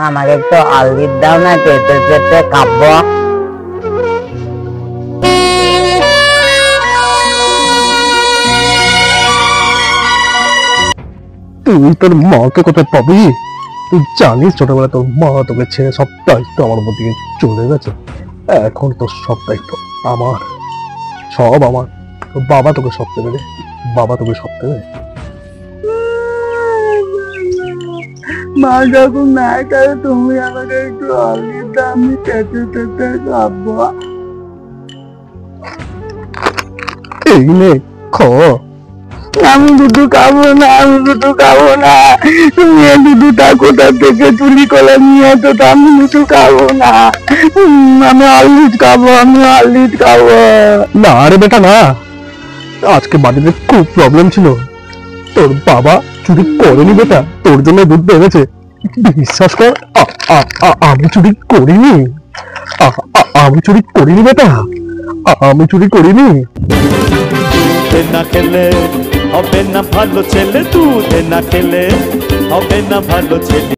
আমাকে একটু অলভিট দাও না, চেটে চেটে খাবো। তুই তোর মাকে কোথায় পাবি? তুই জানিস ছোটবেলা তোর মা তোকে ছেড়ে সব দায়িত্ব আমার উপর দিয়ে চলে গেছে। এখন তোর সব দায়িত্ব আমার, সব আমার। তোর বাবা তোকে সব দেবে রে, বাবা তোকে সব দেবে। মা যখন নাই তাহলে তুমি আমাকে একটু অলভিট দাও, আমি চেটে চেটে খাবো। এই নে খ। আমি দুধু খাবো না, আমি দুধু খাবো না। তুমি এই দুধুটা কোথা থেকে চুরি করে নিয়ে এসো, তো আমি দুধু খাবো না। আমি অলভিট খাবো, আমি অলভিট খাবো। না রে বেটা না, আজকে বাড়িতে খুব প্রবলেম ছিল। তোর বাবা চুরি করেনি বেটা, তোর জন্য দুধ বেড়েছে। বিশ্বাস কর, আমি চুরি করিনি। আমি চুরি করিনি বেটা, আমি চুরি করিনি। দুধে না খেলে হবে না ভালো ছেলে, দুধে না খেলে হবে না ভালো ছেলে।